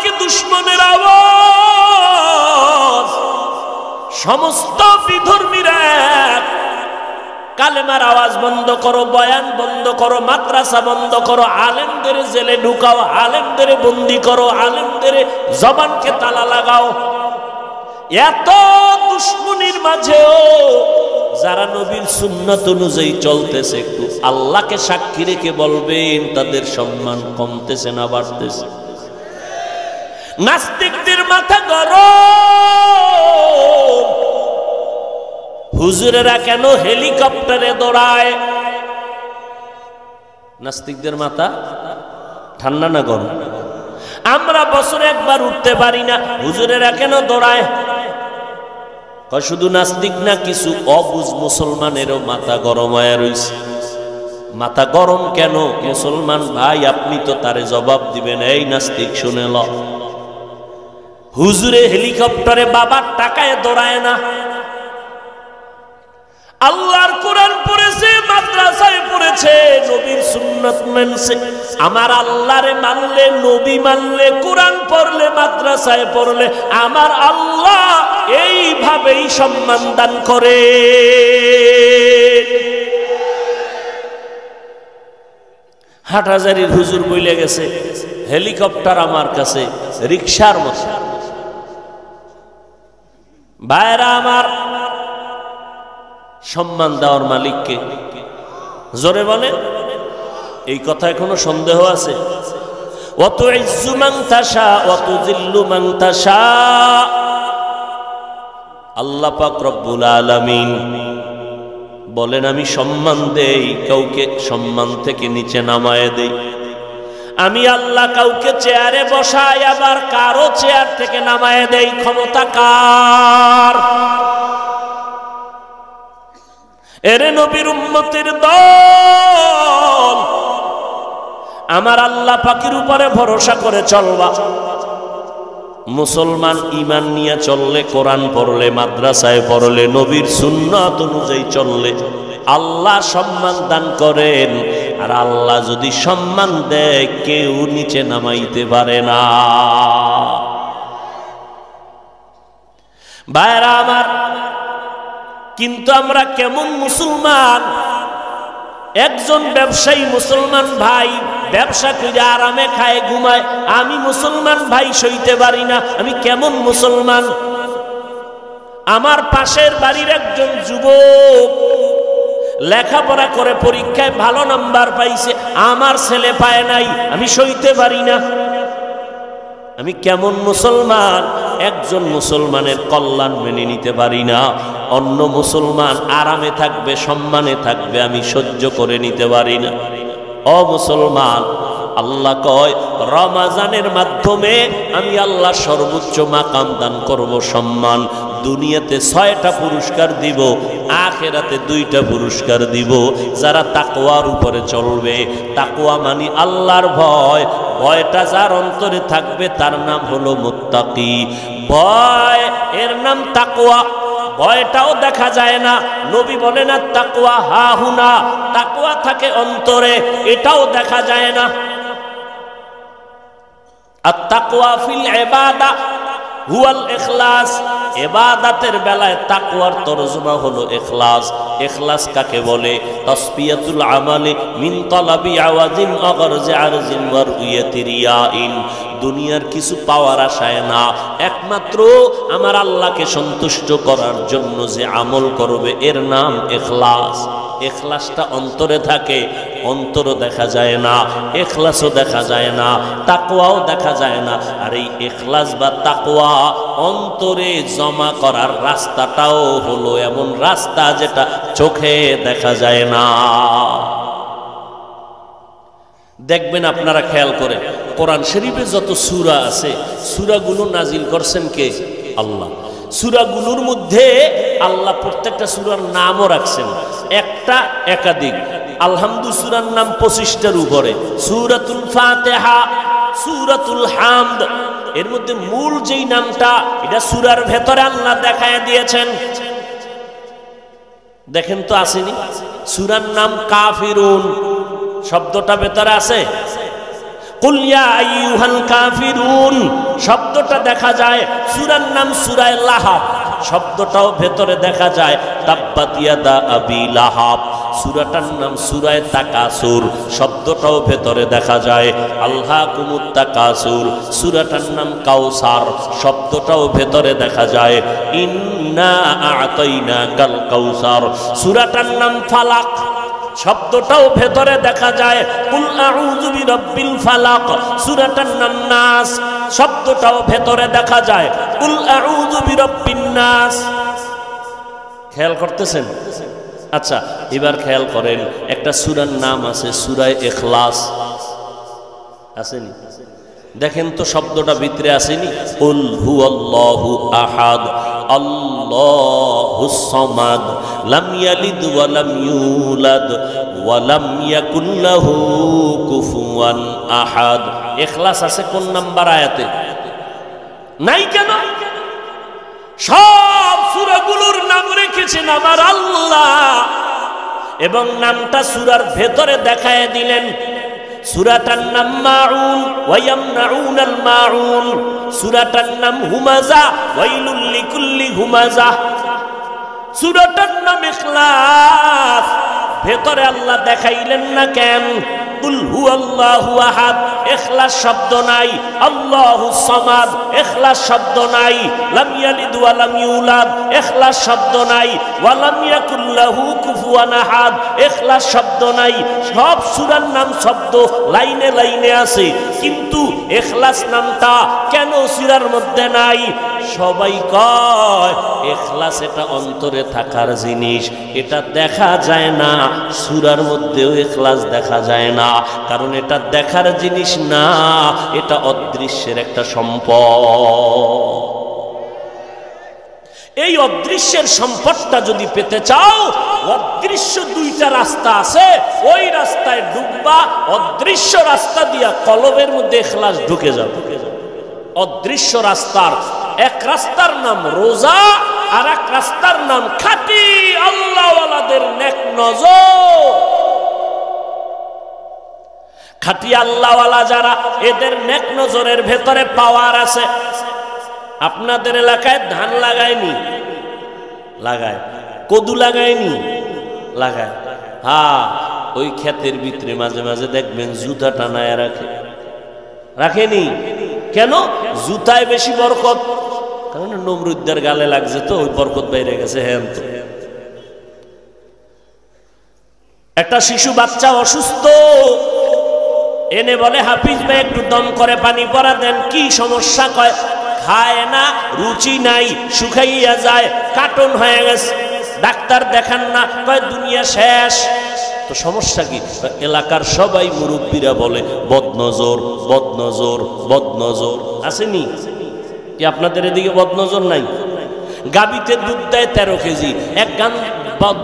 কি দুশমনের আওয়াজ? সমস্ত বিধর্মীরা কালেমার আওয়াজ বন্ধ করো, বয়ান বন্ধ করো, মাদ্রাসা বন্ধ করো, আলেমদের জেলে ঢুকাও, আলেমদের বন্দি করো, আলেমদের জবানকে তালা লাগাও। এত দুশমনির মাঝেও যারা নবীর সুন্নাত অনুযায়ী চলতেছে, একটু আল্লাহকে সাক্ষী রেখে বলবেন তাদের সম্মান কমতেছে না বাড়তেছে? নাস্তিকদের মাথা গরম। হুজুরেরা কেন হেলিকপ্টারে দৌড়ায়? নাস্তিকদের মাথা ঠান্ডা না গরম? আমরা বছরে একবার উঠতে পারি না, হুজুরেরা কেন দৌড়ায়? শুধু নাস্তিক না, কিছু অবুঝ মুসলমানেরও মাথা গরম হয়ে রয়েছে। মাথা গরম কেন? মুসলমান ভাই আপনি তো তারে জবাব দিবেন। এই নাস্তিক শুনে ল, হুজুরে হেলিকপ্টারে বাবার টাকায় দৌড়ায় না, আল্লাহর কোরআন পড়েছে, মাদ্রাসায় পড়েছে, নবীর সুন্নাত মানছে। আমার আল্লাহরে মানলে, নবী মানলে, কোরআন পড়লে, মাদ্রাসায় পড়লে আমার আল্লাহ এইভাবেই সম্মান দান করে। হাটহাজারীর হুজুর বইলে গেছে, হেলিকপ্টার আমার কাছে রিকশার মতো। ভাইরা আমার, সম্মান দেওয়ার মালিককে জোরে বলে। এই কথায় কোনো সন্দেহ আছে? ওয়াতু ইজ্জু মান তাশা ওয়াতু জিল্লু মান তাশা। আল্লাহ পাক রব্বুল আলামিন বলেন, আমি সম্মান দেই, কাউকে সম্মান থেকে নিচে নামায়ে দেই। আমি আল্লাহ কাউকে চেয়ারে বসাই, আবার কারো চেয়ার থেকে নামায়ে দেই। ক্ষমতা কার? এরে নবীর উম্মতের দল, আমার আল্লাহ পাকের উপরে ভরসা করে চলবা। মুসলমান ঈমান নিয়ে চললে, কোরআন পড়লে, মাদ্রাসায় পড়লে, নবীর সুন্নাত অনুযায়ী চললে আল্লাহ সম্মান দান করেন। আর আল্লাহ যদি সম্মান দেয়, কেউ নিচে নামাইতে পারে না। ভাইরা আমার, কিন্তু আমরা কেমন মুসলমান? একজন ব্যবসায়ী মুসলমান ভাই ব্যবসা করে আরামে খায়, ঘুমায়, আমি মুসলমান ভাই সইতে পারি না। আমি কেমন মুসলমান? আমার পাশের বাড়ির একজন যুবক লেখাপড়া করে পরীক্ষায় ভালো নাম্বার পাইছে, আমার ছেলে পায় নাই, আমি সইতে পারি না। আমি কেমন মুসলমান? একজন মুসলমানের কল্যাণ মেনে নিতে পারি না, অন্য মুসলমান আরামে থাকবে, সম্মানে থাকবে, আমি সহ্য করে নিতে পারি না। ও মুসলমান, আল্লাহ কয় রমাজানের মাধ্যমে আমি আল্লাহ সর্বোচ্চ মাকাম দান করব, সম্মান। দুনিয়াতে 6টা পুরস্কার দিব, আখিরাতে 2টা পুরস্কার দিব। যারা তাকওয়ার উপরে চলবে, তাকওয়া মানে আল্লাহর ভয়, ভয়টা যার অন্তরে থাকবে তার নাম হলো মুত্তাকি। ভয় এর নাম তাকওয়া। ভয়টাও দেখা যায় না, নবী বলেন না তাকওয়া হাহুনা, তাকওয়া থাকে অন্তরে, এটাও দেখা যায় না। আত-তাকওয়া ফিল ইবাদা হুয়াল ইখলাস। ইবাদতের বেলায় তাকওয়ার তরজমা হলো ইখলাস। ইখলাস কাকে বলে? তাসফিয়াতুল আমালি মিন তালাবি আওয়াজিন আগরজি আরজিন ওয়া রুয়াতি রিয়াইন। দুনিয়ার কিছু পাওয়ার আশায় না, একমাত্র আমার আল্লাহকে সন্তুষ্ট করার জন্য যে আমল করবে এর নাম ইখলাস। ইখলাসটা অন্তরে থাকে, অন্তরও দেখা যায় না, ইখলাসও দেখা যায় না, তাকওয়াও দেখা যায় না। আর এই ইখলাস বা তাকওয়া অন্তরে জমা করার রাস্তাটাও হলো এমন রাস্তা যেটা চোখে দেখা যায় না। দেখবেন আপনারা খেয়াল করে, কোরআন শরীফে যত সূরা আছে, সূরাগুলো নাজিল করছেন কে? আল্লাহ। সূরাগুলোর মধ্যে আল্লাহ প্রত্যেকটা সূরার নামও রাখছেন, একটা একাধিক। আলহামদু সূরার নাম 25টার উপরে, সূরাতুল ফাতিহা, সূরাতুল হামদ। এর মধ্যে মূল যেই নামটা, এটা সূরার ভেতরে আল্লাহ দেখায় দিয়েছেন। দেখেন তো আসেনি? সূরার নাম কাফিরুন, শব্দটা ভেতরে আছে। কুল ইয়া আইয়ুহাল কাফিরুন শব্দটা দেখা যায়, সূরার নাম সূরা লাহাব শব্দটাও ভেতরে দেখা যায়, তাব্বাত ইয়াদা আবি লাহাব সূরাটার নাম সূরা তাকাসুর শব্দটাও ভেতরে দেখা যায়, আলহাকুমুত তাকাসুর সূরাটার নাম কাউসার শব্দটাও ভেতরে দেখা যায়, ইন্না আ'তাইনাকাল কাউসার সূরাটার নাম ফালাক শব্দটাও ভেতরে দেখা যায়, কুল আউযু বিরাব্বিল ফালাক সূরাটার নাম নাস শব্দটাও ভেতরে দেখা যায়, কুল আউযু বিরাব্বিন নাস। খেয়াল করতেছেন? আচ্ছা এবার খেয়াল করেন, একটা সূরার নাম আছে সূরা ইখলাস, আসেনি? দেখেন তো শব্দটা ভিতরে আসেনি, কুল হুয়াল্লাহু আহাদ আল্লাহুস সামাদ লাম ইয়ালিদ ওয়া লাম ইউলাদ ওয়া লাম ইয়াকুল লাহু কুফুয়ান আহাদ। ইখলাস আছে কোন নাম্বার আয়াতে? নাই কেন? সব সূরাগুলোর নাম রেখেছেন আমার আল্লাহ এবং নামটা সূরার ভেতরে দেখায় দিলেন। সূরাটার নাম মাউন ওয়া ইয়ামনাউনাল মাউন, সূরাটার নাম হুমাযা ওয়াইলুল লিকুল্লি হুমাযা, সূরাটার নাম ইখলাস ভেতরে আল্লাহ দেখাইলেন না কেন? কুল হুয়াল্লাহু আহাদ ইখলাস শব্দ নাই, আল্লাহুস সামাদ ইখলাস শব্দ নাই, লাম ইয়ালিদ ওয়া লাম ইউলাদ ইখলাস শব্দ নাই, ওয়া লাম ইয়াকুল লাহু কুফুয়ান আহাদ ইখলাস শব্দ নাই। সব সূরার নাম শব্দ লাইনে লাইনে আছে, কিন্তু ইখলাস নামটা কেন সূরার মধ্যে নাই? সবাই কয় ইখলাস এটা অন্তরে থাকার জিনিস, এটা দেখা যায় না। সূরার মধ্যেও ইখলাস দেখা যায় না, কারণ এটা দেখার জিনিস না, এটা অদৃশ্যের একটা সম্পদ। এই অদৃশ্যের সম্পদটা যদি পেতে চাও, অদৃশ্য দুইটা রাস্তা আছে, ওই রাস্তায় ঢুকবা, অদৃশ্য রাস্তা দিয়া কলবের মধ্যে ইখলাস ঢুকে যাবে। অদৃশ্য রাস্তার এক রাস্তার নাম রোজা, আর এক রাস্তার নাম খাঁটি আল্লাহওয়ালাদের নেক নজর। খাঁটি আল্লাহওয়ালা যারা, এদের নেক নজরের ভেতরে পাওয়ার আছে। আপনাদের এলাকায় ধান লাগায়নি? লাগায়। কদু লাগায়নি? লাগায়। হ্যাঁ, ওই ক্ষেতের ভিতরে মাঝে মাঝে দেখবেন জুতা টানায় রাখে। রাখেনি কেন? জুতায় বেশি বরকত, কারণ নমরুদ্দার গালে লাগছে তো ওই বরকত বাইরে গেছে। হ্যাঁ, তো একটা শিশু বাচ্চা অসুস্থ, এনে বলে হাফিজ ভাই একটু দম করে পানি পরা দেন। কি সমস্যা? কয় খায় না, রুচি নাই, শুকাইয়া যায়, কাটন হয়ে গেছে। ডাক্তার দেখান না, কয় দুনিয়া শেষ। তো সমস্যা কি? এলাকার সবাই মুরব্বীরা বলে বদনজর বদনজর বদনজর। আসেনি কি আপনাদের এদিকে বদনজর নাই? গাবিতে দুধ দেয় 13 কেজি, এক গান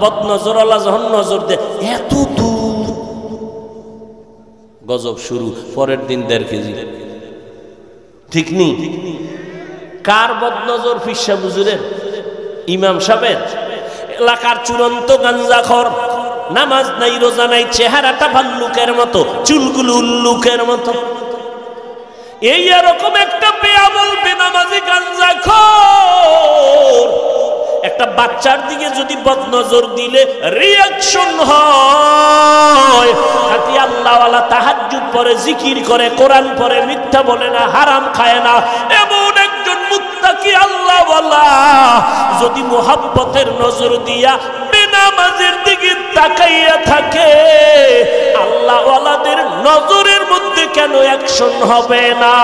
বদনজরওয়ালা যখন নজর দেয় এত দুধ, গজব শুরু। পরের দিন 1.5 কেজি। ঠিক নি? কার বদনজর? ফিসা বুজুরের, ইমাম সাহেবের। এলাকার চূড়ান্ত গাঞ্জাখর, নামাজ নাই, রোজা নাই, চেহারাটা ভাল্লুকের মতো, চুলগুলো উল্লুকের মতো। এই এরকম একটা বেআমল বেনামাজি গাঞ্জাখোর একটা বাচ্চার দিকে যদি বদনজর দিলে রিঅ্যাকশন হয়। খাঁটি আল্লাহওয়ালা তাহাজ্জুদ পড়ে, জিকির করে, কোরআন পড়ে, মিথ্যা বলে না, হারাম খায় না, এমন একজন মুত্তাকি আল্লাহওয়ালা যদি মুহাব্বতের নজর দিয়া বেনামাজের দিকে তাকাইয়া থাকে, আল্লাহওয়ালাদের নজরের মধ্যে কেন অ্যাকশন হবে না?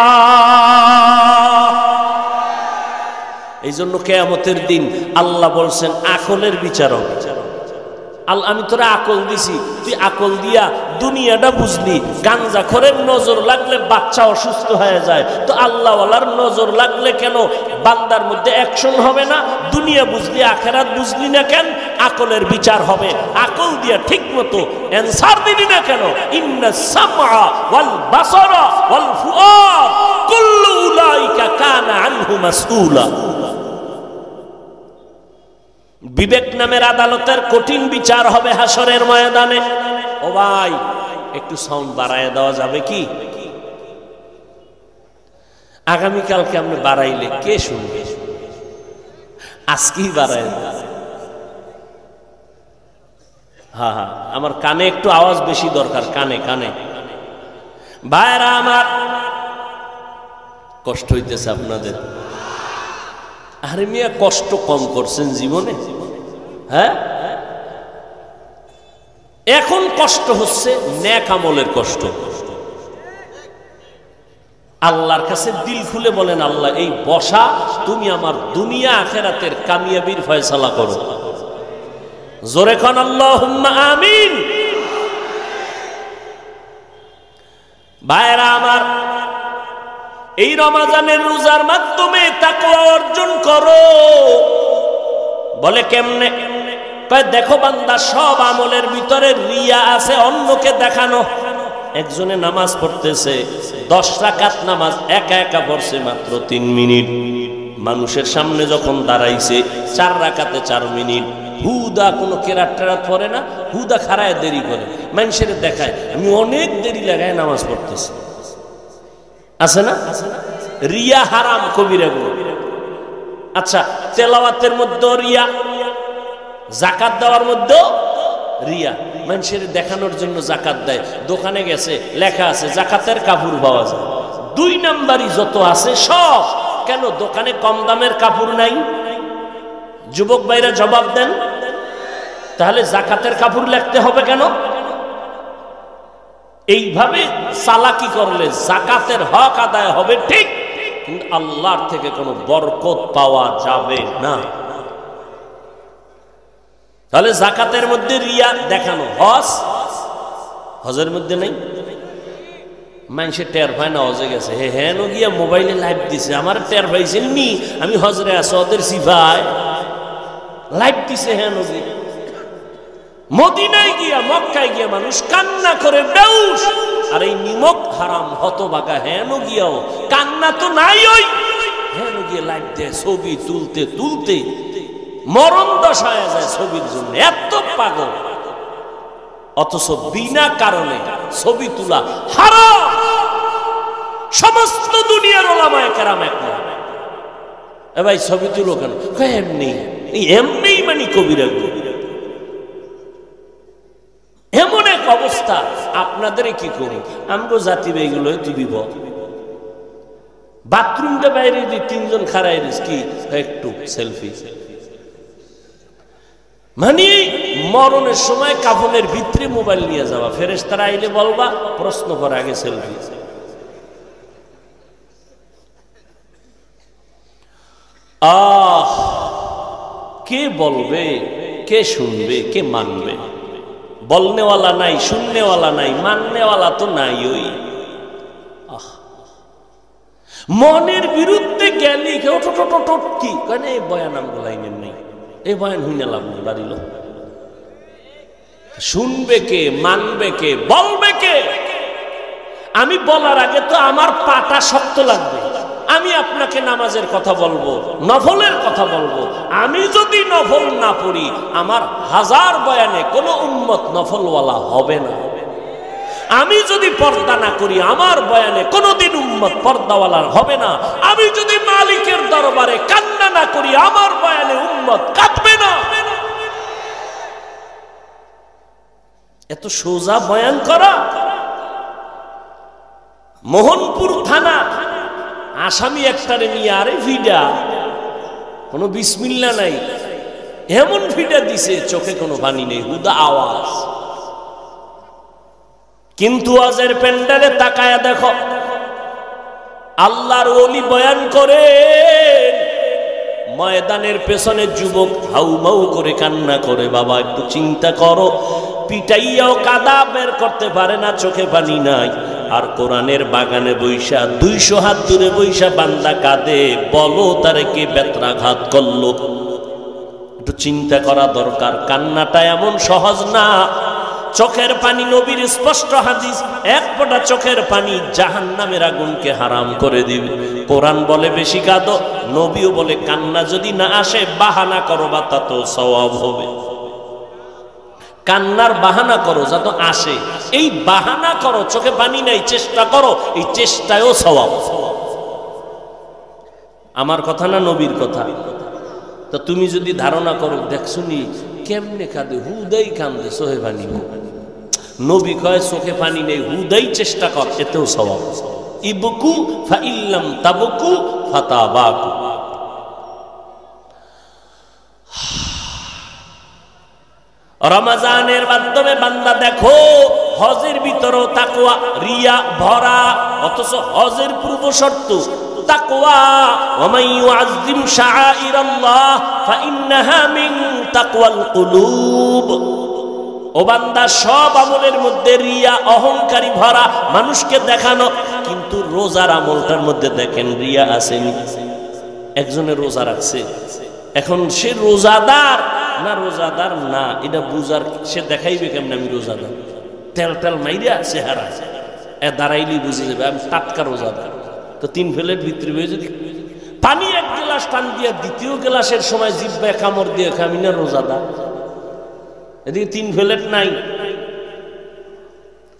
এই জন্য কিয়ামতের দিন আল্লাহ বলছেন আকলের বিচারক। আমি তোরা আকল দিছি, তুই আকল দিয়া দুনিয়াটা বুঝলি। গাঞ্জাখোরের নজর লাগলে বাচ্চা অসুস্থ হয়ে যায়, তো আল্লাহওয়ালার নজর লাগলে কেন বান্দার মধ্যে অ্যাকশন হবে না? দুনিয়া বুঝলি, আখেরাত বুঝলি না কেন? আকলের বিচার হবে। আকল দিয়া ঠিক মতো অ্যানসার দিলি না কেন? ইন্নাস সামআ ওয়াল বাসারা ওয়াল ফুআদ কুল্লু উলাইকা কানা আনহু মাসউলা। বিবেক নামের আদালতের কঠিন বিচার হবে হাসরের ময়দানে। ও ভাই, একটু সাউন্ড বাড়ায় দেওয়া যাবে কি? আগামীকালকে আপনি বাড়াইলে কে শুনবে? আজকেই বাড়াই। হ্যাঁ হ্যাঁ, আমার কানে একটু আওয়াজ বেশি দরকার, কানে কানে। ভাইরা আমার, কষ্ট হইতেছে আপনাদের? আরে মিয়া, কষ্ট কম করছেন জীবনে? হ্যাঁ, এখন কষ্ট হচ্ছে নেক আমলের কষ্ট। আল্লাহর কাছে দিল খুলে বলেন, আল্লাহ এই বসা তুমি আমার দুনিয়া আখিরাতের কামিয়াবির ফয়সালা করো। জোরে কোন আল্লাহুম্মা আমিন। ভাইরা আমার, এই রমজানের রোজার মাধ্যমে তাকওয়া অর্জন করো। বলে কেমনে? দেখো বান্দা, সব আমলের ভিতরে রিয়া আছে, অন্যকে দেখানো। একজনে নামাজ পড়তেছে, 10 রাকাত নামাজ একা একা পড়ছে মাত্র 3 মিনিট। মানুষের সামনে যখন দাঁড়াইছে 4 রাকাতে 4 মিনিট, হুদা কোনো কেরাত টেরাত পড়ে না, হুদা খাড়ায় দেরি করে, মানুষের দেখায় আমি অনেক দেরি লাগায় নামাজ পড়তেছি। আছে না? রিয়া হারাম কবিরা গুনাহ। আচ্ছা, তেলাওয়াতের মধ্যে রিয়া, যাকাত দেওয়ার মধ্যে রিয়া। মানুষের দেখানোর জন্য যাকাত দেয়, দোকানে গেছে লেখা আছে যাকাতের কাপড় পাওয়া যায়। 2 নাম্বারই যত আছে সব। কেন দোকানে কম দামের কাপড় নাই? যুবক ভাইরা জবাব দেন। তাহলে যাকাতের কাপড় লিখতে হবে কেন? এইভাবে চালাকি করলে যাকাতের হক আদায় হবে ঠিক, কিন্তু আল্লাহর থেকে কোনো বরকত পাওয়া যাবে না। তাহলে যাকাতের মধ্যে রিয়া দেখানো। হজের মধ্যে নেই। মানুষের টের পায় না হজে গেছে, হ্যাঁ গিয়া মোবাইলে লাইভ দিছে, আমার টের পাইছেন নি আমি হজরে আছি, ওদের সিফায় লাইভ দিছে। হ্যাঁ গিয়া মদিনায় গিয়া, মক্কায় গিয়া মানুষ কান্না করে বেউস, আর এই নিমক হারাম হতভাগা হ্যাঁ গিয়াও কান্না তো নাই। ওই হ্যাঁ গিয়া লাইভ দেয়, ছবি তুলতে তুলতে মরণ দশায় যায় ছবির জন্য, এত পাগল। অথচ বিনা কারণে ছবি তোলা হারাম। সমস্ত দুনিয়ার ওলামায়ে কেরাম একমত। এ ভাই ছবি তুলো কেন? এমনি, এমনি মানে কবিরা গুনাহ। এমন এক অবস্থা, আপনাদের কি করি আমগো জাতি বেগুলো তুলিব। বাথরুমটা বাইরে যদি 3 জন খাড়াই কি একটু সেলফি, মানে মরণের সময় কাফনের ভিতরে মোবাইল নিয়ে যাওয়া। ফেরেশতারা আইলে বলবা প্রশ্ন করে আগে সেলফি। কে বলবে, কে শুনবে, কে মানবে? বলনেওয়ালা নাই, শুননেওয়ালা নাই, মাননেওয়ালা তো নাই। ওই মনের বিরুদ্ধে গেলি কি কেন এই বয়ান আমগো লাইনের নেই, এই বয়ান হইনা লাভ নেই। বাড়িল শুনবে কে, মানবে কে, বলবে কে? আমি বলার আগে তো আমার পাটা শক্ত লাগবে। আমি আপনাকে নামাজের কথা বলবো, নফলের কথা বলবো। আমি যদি নফল না পড়ি, আমার 1000 বয়ানে কোনো উম্মত নফলওয়ালা হবে না। আমি যদি পর্দা না করি, আমার বয়ানে কোনোদিন উম্মত পর্দাওয়ালা হবে না। আমি যদি মালিকের দরবারে কান্না না করি, আমার বয়ানে উম্মত কাঁদবে না। এত সোজা বয়ান করা। মোহনপুর থানা আসামি একটারে নিয়ে, আরে ভিডা কোনো বিসমিল্লা নাই, এমন ভিডা দিছে চোখে কোনো পানি নেই, হুদা আওয়াজ। কিন্তু আজের প্যান্ডেলে তাকায়া দেখো, আল্লাহর ওলি বয়ান করে, ময়দানের পেছনে যুবক হাউমাউ করে কান্না করে। বাবা একটু চিন্তা করো, পিটাইয়াও কাদা বের করতে পারে না, চোখে পানি নাই। আর কোরআনের বাগানে বৈশা 200 হাত দূরে বৈশা বান্দা কাঁদে, বলো তারে কে বেত্রাঘাত করলো? একটু চিন্তা করা দরকার। কান্নাটা এমন সহজ না। চোখের পানি, নবীর স্পষ্ট হাদিস, 1 ফোঁটা চোখের পানি জাহান্নামের আগুনকে হারাম করে দিবে। কোরআন বলে বেশি কাঁদো, নবীও বলে কান্না যদি না আসে বাহানা করো, বা তা তো সওয়াব হবে। কান্নার বাহানা করো যত আসে, এই বাহানা করো, চোখে পানি নাই চেষ্টা করো, এই চেষ্টায়ও সওয়াব। আমার কথা না নবীর কথা? তো তুমি যদি ধারণা করো দেখছো নি কেমনে কাঁদে, হুদাই কান্দে চোখে পানি। নবী কয় চোখে পানি নেই, হুদাই চেষ্টা কর, এতেও সওয়াব। ইবকু ফাইল্লাম তাবকু ফাতাবাকু। রমজানের মাধ্যমে বান্দা দেখো হজের ভিতরেও তাকওয়া রিয়া ভরা, অথচ হজের পূর্ব শর্ত তাকওয়া। ওয়া মান ইউআযযিম শাআইরাল্লাহ ফাইন্নাহা মিন তাকওয়াল কুলুব। ও বান্দা, সব আমলের মধ্যে রিয়া অহংকারী ভরা, মানুষকে দেখানো, কিন্তু রোজার আমলটার মধ্যে দেখেন রিয়া আসেনি। একজনের রোজা রাখছে, এখন সে রোজাদার না রোজাদার না এটা বুঝার, সে দেখাইবে কেমন আমি রোজাদার? তেল তেল মাইরা চেহারা দাঁড়াইলেই বুঝে যাবে আমি টাটকা রোজাদার। তো 3 প্লেট ভিতরে যদি পানি 1 গ্লাস টান দিয়ে দ্বিতীয় গ্লাসের সময় জিহ্বায় কামড় দিয়ে আমি না রোজাদার? এদিকে 3 প্লেট নাই।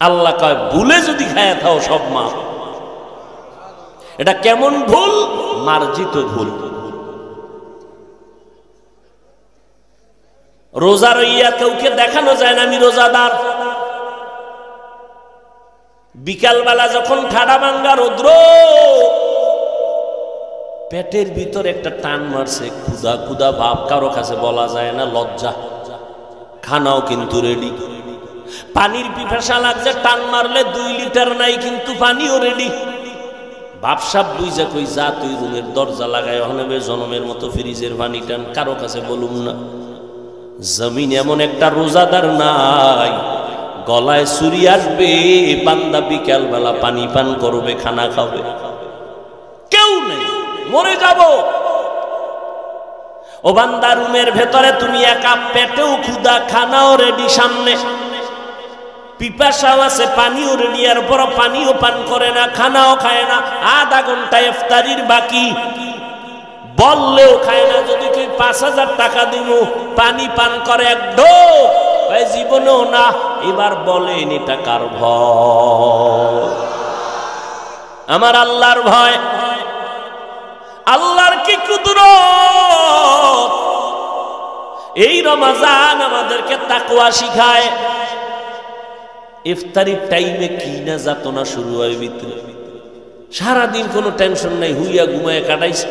আল্লাহ কয় ভুলে যদি খায়া থাও সব মা। এটা কেমন ভুল? মার্জিত ভুল। রোজা রইয়া কাউকে দেখানো যায় না আমি রোজাদার। বিকালবেলা যখন ঠাডা ভাঙ্গা রৌদ্র, পেটের ভিতর একটা টান মারছে, ক্ষুধা ক্ষুধা ভাব, কারো কাছে বলা যায় না, লজ্জা। খানাও কিন্তু রেডি, পানির পিপাসা লাগছে, টান মারলে 2 লিটার নাই কিন্তু পানিও রেডি। বাপসাপ বুঝা কই যা তুই রুমের দরজা লাগায় হনবে জনমের মতো ফ্রিজের পানি টান, কারো কাছে বলুম না। জমিন এমন একটা রোজাদার নাই, গলায় ছুরি আসবে, বান্দা বিকাল বেলা পানি পান করবে, খানা খাবে, কেউ নেই, মরে যাব। ও বান্দা, রুমের ভেতরে তুমি একা, পেটেও ক্ষুধা, খানাও রেডি সামনে, পিপাসাও আছে, পানিও রেডি, এরপর পানিও পান করে না, খানাও খায় না, আধা ঘন্টা ইফতারির বাকি, বললেও খায় না। যদি কেউ 5000 টাকা দিব পানি পান করে এক ঢোক, জীবনেও না। এবার বলেন এটা কার ভয়? আমার আল্লাহর ভয়। আল্লাহর কি কুদরত! এই রমজান আমাদেরকে তাকওয়া শিখায়। ইফতারির টাইমে কি না যাতনা শুরু হয় ভিতরে, সারাদিন কোনো টেনশন নাই, হুইয়া ঘুমায় কাটাইছে।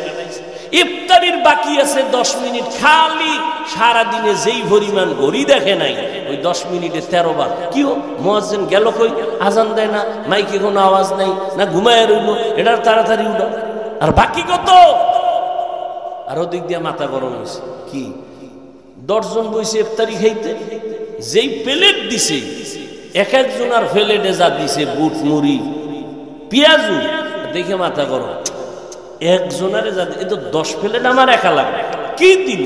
ইফতারির বাকি আছে 10 মিনিট, খালি সারাদিনে যেই পরিমাণ ঘড়ি দেখে নাই, ওই 10 মিনিটে 13 বার কি মুয়াজ্জিন গেল কই, আজান দেয় না, মাইকে কোনো আওয়াজ নাই, না ঘুমায় রইল, এটার তাড়াতাড়ি উঠো। আর বাকি কত? আর ওদিক দিয়ে মাথা গরম হয়েছে, কি 10 জন বইছে ইফতারি খাইতে, যেই প্লেট দিছে এক একজনের প্লেটে যা দিছে বুট মুড়ি পেঁয়াজু, দেখে মাথা গরম। একজনের যা এ তো 10 প্লেট আমার একা লাগে, কি দিল?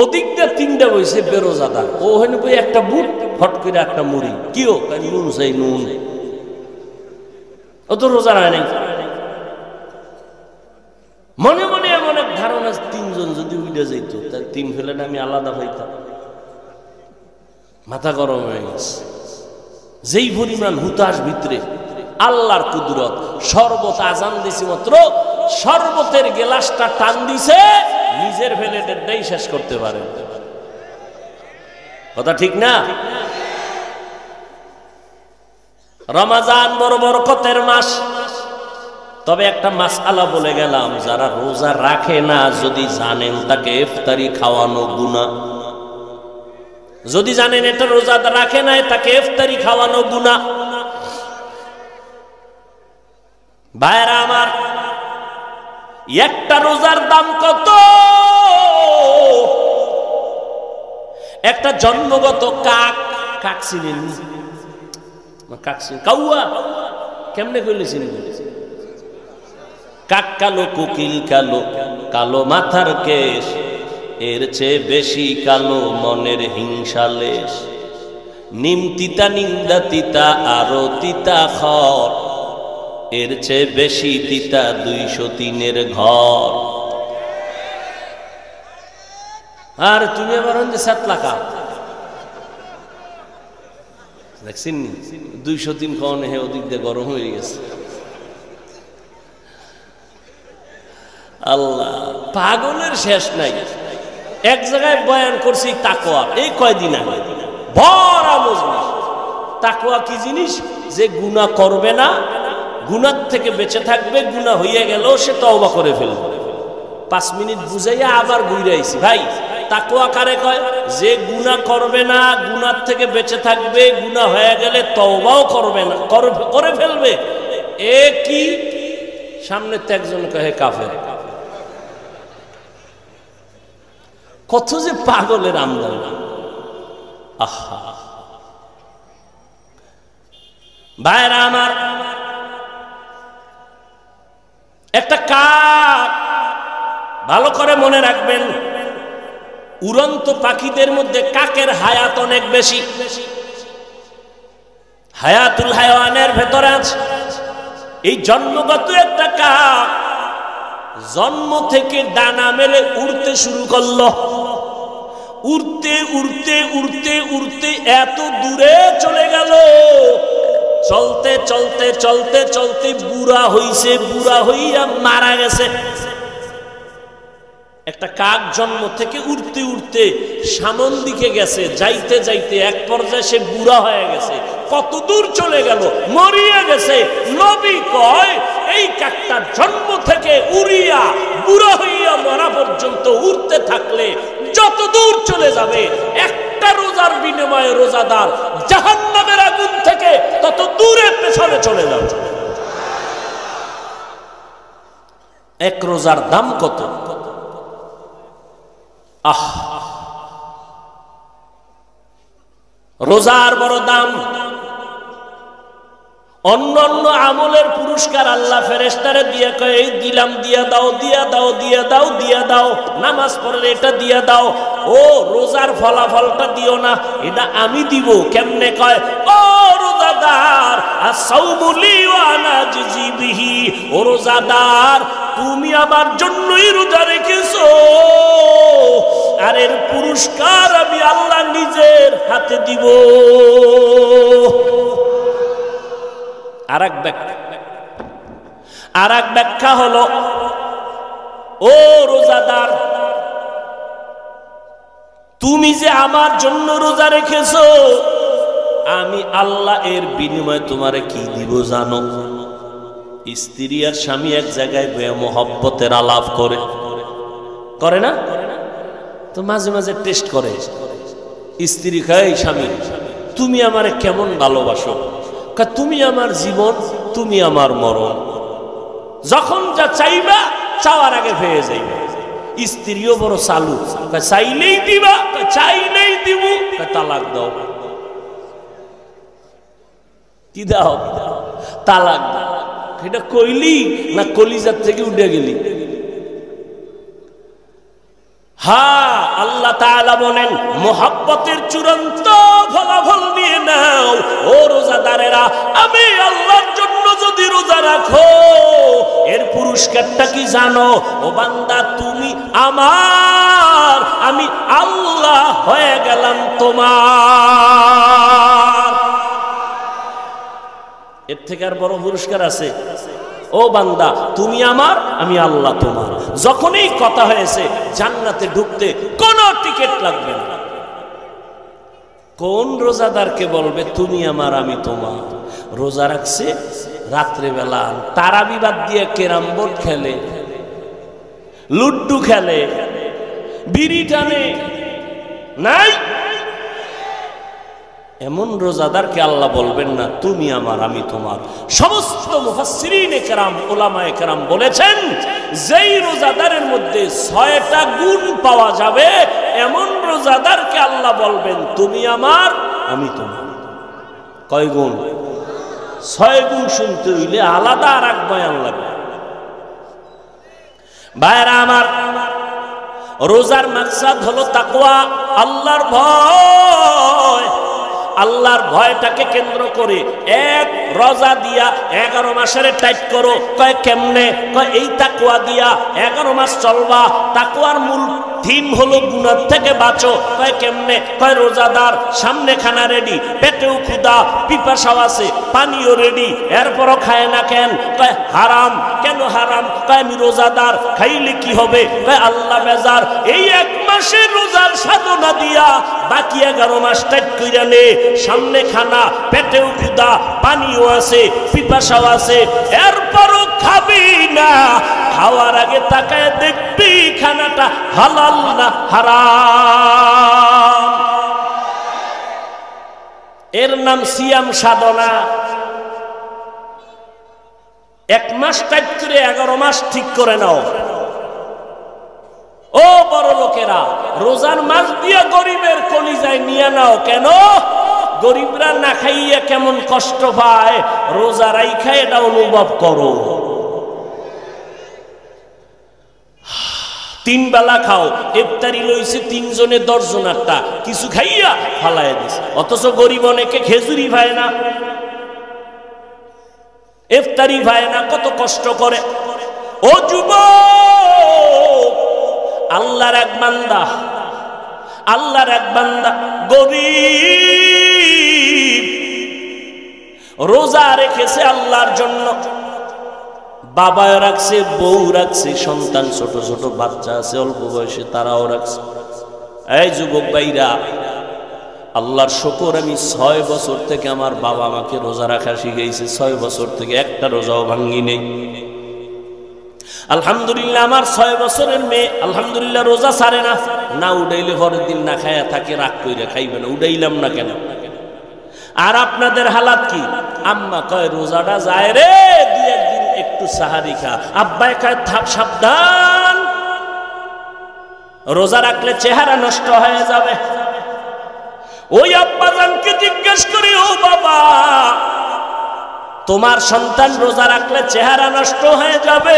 ওদিক দিয়ে 3টা বইছে বেরোজাদার, ও হেনে বই একটা বুট, ফট করে একটা মুড়ি, কি ও নুন চাই নুন, ও তো রোজা হয় নাই। মনে মনে এমন এক ধারণা, 3 জন যদি উঠে যাইত তার 3 প্লেট আমি আলাদা পাইতাম। মাথা গরম হয়ে গেছে। যেই পরিমাণ হুতাশ ভিতরে, আল্লাহর কুদরত। শরবত আজান দিছি মাত্র, শরবতের গ্লাসটা টান দিছে, নিজের প্লেটেরটাই শেষ করতে পারে। কথা ঠিক না? রমজান বড় বরকতের মাস। তবে একটা মাসআলা বলে গেলাম, যারা রোজা রাখে না যদি জানেন তাকে ইফতারি খাওয়ানো গুনাহ, যদি জানেন এটা রোজা রাখে নাই তাকে ইফতারি খাওয়ানো গুনাহ। ভাইরা আমার, একটা রোজার দাম কত? একটা জন্মগত কাক, কাক চিনেন? কাক চিন, কাউয়া কেমনে কইলেছেন? কাক কালো, কোকিল কালো, কালো মাথার কেশ, এর চেয়ে বেশি কালো মনের হিংসা লেশ। নিম তিতা নিন্দা তিতা আরো তিতা খর, এর চেয়ে বেশি তিতা 203-এর ঘর। আর তুমি আবার হন যে সাতলাকা দেখছেন 203 খাওয়ানো, হে ওদিক দিয়ে গরম হয়ে গেছে। আল্লাহ, পাগলের শেষ নাই। এক জায়গায় বয়ান করছি তাকওয়া, এই কয়দিন আগে ভরা মজলিস। তাকওয়া কি জিনিস? যে গুনাহ করবে না, গুনাহ থেকে বেঁচে থাকবে, গুনাহ হইয়া গেল সে তওবা করে ফেলবে। 5 মিনিট বুঝাইয়া আবার ঘুরে আইছি। ভাই, তাকওয়া কারে কয়? যে গুনাহ করবে না, গুনাহ থেকে বেঁচে থাকবে, গুনাহ হয়ে গেলে তওবাও করবে না, করে ফেলবে। এ কি? সামনে তো একজন কহে কাফের। কত যে পাগলের আমদানি! আহা ভাইরা আমার, একটা কাক, ভালো করে মনে রাখবেন, উড়ন্ত পাখিদের মধ্যে কাকের হায়াত অনেক বেশি। হায়াতুল হায়াওয়ানের ভেতরে আছে। এই জন্মগত একটা কাক জন্ম থেকে ডানা মেলে উড়তে শুরু করলো। উড়তে উড়তে উড়তে উড়তে এত দূরে চলে গেল। চলতে চলতে চলতে চলতে বুড়া হইছে, বুড়া হইয়া মারা গেছে। একটা কাক জন্ম থেকে উড়তে উড়তে সামন দিকে গেছে, যাইতে যাইতে এক পর্যায়ে সে বুড়া হয়ে গেছে। কত দূর চলে গেল, মরিয়া গেছে। নবী কয়, এই কাকটা জন্ম থেকে উড়িয়া বুড়া হইয়া মরা পর্যন্ত উড়তে থাকলে যত দূর চলে যাবে, একটা রোজার বিনিময়ে রোজাদার জাহান্নামের আগুন থেকে তত দূরে পেছনে চলে যাবে। এক রোজার দাম কত? আহ, রোজার বড় দাম। অন্য অন্য আমলের পুরস্কার আল্লাহ ফেরেশতারে দিয়ে কয়, এই দিলাম, দিয়া দাও, দিয়া দাও, দিয়া দাও, দিয়া দাও। নামাজ পড়লে এটা দিয়া দাও। ও রোজার ফলাফলটা দিও না, এটা আমি দিব। কেমনে কয়? ও রোজাদার, আস-সাওমু লি ওয়া আনা আজজি বিহি। ও রোজাদার, তুমি আমার জন্যই রোজা রেখেছো, আর এর পুরস্কার আমি আল্লাহ নিজের হাতে দিব। আর এক ব্যাখ্যা হলো, ও রোজাদার, তুমি যে আমার জন্য রোজা রেখেছো, আমি আল্লাহ এর বিনিময়ে তোমারে কি দিব জানো? স্ত্রী আর স্বামী এক জায়গায় মহব্বতের আলাপ করে না? তো মাঝে মাঝে টেস্ট করে। স্ত্রী কয়, স্বামী তুমি আমারে কেমন ভালোবাসো? তুমি আমার জীবন, তুমি আমার মরণ। যখন যা চাইবা চাওয়ার আগে পেয়ে যাইবে। স্ত্রীও বড় চালু, চাইলেই দিবা, চাইলেই দিব, তালাক দাও। কি দাও? তালাক দাও। এটা কইলি না কলিজার থেকে উঠে গেলি? হ্যাঁ, আল্লাহ তাআলা বলেন, মুহাব্বতের চূড়ান্ত ফলাফল নিয়ে নাও। ও রোজাদারেরা, আমি আল্লাহর জন্য যদি রোজা রাখো, এর পুরস্কারটা কি জানো? ও বান্দা, তুমি আমার, আমি আল্লাহ হয়ে গেলাম তোমার। এর থেকে আর বড় পুরস্কার আছে? ও বান্দা, তুমি আমার, আমি আল্লাহ তোমার। যখন এই কথা হয়েছে, জান্নাতে ঢুকতে কোনো টিকিট লাগবে না। কোন রোজাদারকে বলবে তুমি আমার, আমি তোমার? রোজা রাখছে, রাত্রেবেলা তারাবি বাদ দিয়ে ক্যারাম বোর্ড খেলে, লুড্ডু খেলে, বিড়ি টানে, নাই? এমন রোজাদারকে আল্লাহ বলবেন না তুমি আমার, আমি তোমার। সমস্ত মুফাসসিরিনে কেরাম, উলামায়ে কেরাম বলেছেন, যেই রোজাদারের মধ্যে 6টা গুণ পাওয়া যাবে, এমন রোজাদারকে আল্লাহ বলবেন তুমি আমার, আমি তোমার। কয় গুণ? 6 গুণ শুনতে হইলে আলাদা আর এক বয়ান লাগবে। ভাইরা আমার, রোজার মাকসাদ হলো তাকওয়া, আল্লাহর ভয়। আল্লাহর ভয়টাকে কেন্দ্র করে এক রোজা দিয়া 11 মাসের টাইট করো। কয় কেমনে? কয় এই তাকওয়া দিয়া 11 মাস চলবা। তাকওয়ার মূল থিম হলো গুনাহ থেকে বাঁচো। কয় কেমনে? কয় রোজাদার, সামনে খানা রেডি, পেটেও ক্ষুধা, পিপাসাও আছে, পানিও রেডি, এরপরও খায় না কেন? কয় হারাম। কেন হারাম? কয় আমি রোজাদার, খাইলে কি হবে? কয় আল্লাহ বেজার। এই 1 মাসের রোজার সাধনা দিয়া বাকি 11 মাস টাইট কইরা নে। সামনে খানা, পেটেও ক্ষুধা, পানিও আছে, পিপাসাও আছে, এরপরও খাবি না। খাওয়ার আগে তাকায় দেখবি খানাটা হালাল না হারাম। এর নাম সিয়াম সাধনা। 1 মাস টাইট করে 11 মাস ঠিক করে নাও। ও বড় লোকেরা, রোজার মাস দিয়া গরিবের কলিজায় নিয়ে নাও। কেন? গরিবরা না খাইয়া কেমন কষ্ট পায়, রোজা রাইখা এটা অনুভব করো। 3 বেলা খাও, ইফতারি লইছে 3 জনে 10 জনারটা, কিছু খাইয়া ফালাইয়া দিছে। অথচ গরিব অনেকে খেজুরি পায় না, ইফতারি পায় না, কত কষ্ট করে। ও যুবক, আল্লাহর এক বান্দা, আল্লাহর এক বান্দা গরিব, রোজা রেখেছে আল্লাহর জন্য। বাবা রাখছে, বউ রাখছে, সন্তান ছোট ছোট বাচ্চা আছে অল্প বয়সে, তারাও রাখছে। এই যুবক ভাইরা, আল্লাহর শুকর, আমি 6 বছর থেকে আমার বাবা আমাকে রোজা রাখা শিখাইছে। 6 বছর থেকে একটা রোজাও ভাঙ্গি নেই। আলহামদুলিল্লাহ, আমার 6 বছরের মেয়ে আলহামদুলিল্লাহ রোজা ছাড়ে না। না উঠাইলে পরের দিন না খায়া থাকে, রাগ কইরা খাইবে না। উঠাইলাম না কেন? আর আপনাদের হালাত কি? আম্মা কয় রোজাটা যায় রে, 2-1 দিন একটু সাহারি খা। আব্বাই কয় থাক সাবধান, রোজা রাখলে চেহারা নষ্ট হয়ে যাবে। ওই আব্বাজানকে জিজ্ঞেস করি, ও বাবা, তোমার সন্তান রোজা রাখলে চেহারা নষ্ট হয়ে যাবে,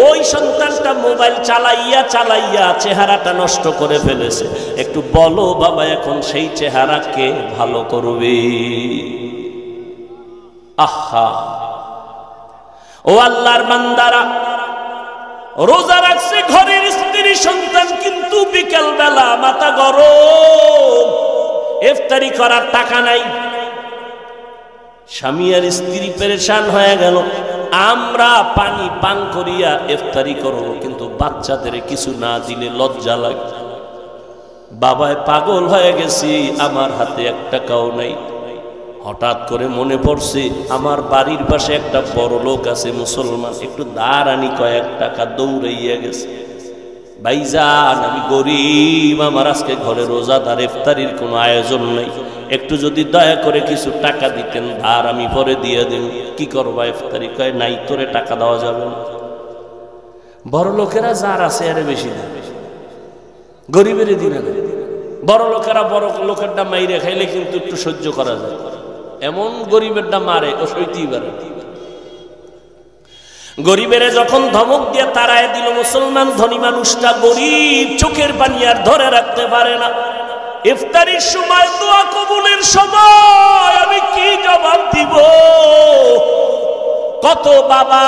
ওই সন্তানটা মোবাইল চালাইয়া চালাইয়া চেহারাটা নষ্ট করে ফেলেছে, একটু বলো বাবা এখন সেই চেহারাকে ভালো করবে। আহা, ও আল্লাহর বান্দারা, রোজা রাখছে ঘরের স্ত্রী সন্তান, কিন্তু বিকেল বেলা মাথা গরম, ইফতারি করার টাকা নাই। স্বামী আর স্ত্রী পেরেশান হয়ে গেল। আমরা পানি পান করিয়া ইফতারি করব, কিন্তু বাচ্চাদের কিছু না দিলে লজ্জা লাগে। বাবায় পাগল হয়ে গেছি, আমার হাতে 1 টাকাও নাই। হঠাৎ করে মনে পড়ছে আমার বাড়ির পাশে একটা বড় লোক আছে মুসলমান, একটু দাঁড়ানি কয়েক টাকা দৌড়াইয়া গেছে। ভাইজান, আমি গরিব, আমার আজকে ঘরে রোজাদার, ইফতারির কোনো আয়োজন নাই, একটু যদি দয়া করে কিছু টাকা দিতেন, ধার আমি পরে দিয়ে দেব। কি করবা ইফতারি? কয় নাই, তোরে টাকা দেওয়া যাবে না। বড় লোকেরা যার আছে আরে বেশি না, গরিবের দিনে না। বড় লোকেরা বড় লোকেরটা মাইরে খাইলে কিন্তু একটু সহ্য করা যায়, এমন গরিবেরটা মারে ও সইতেই পারে। গরিবেরে যখন ধমক দিয়ে তাড়ায় দিল মুসলমান, ধনী মানুষটা গরিব, চোখের পানি আর ধরে রাখতে পারে না। ইফতারির সময়, দোয়া কবুলের সময় আমি কি জবাব দিব? কত বাবা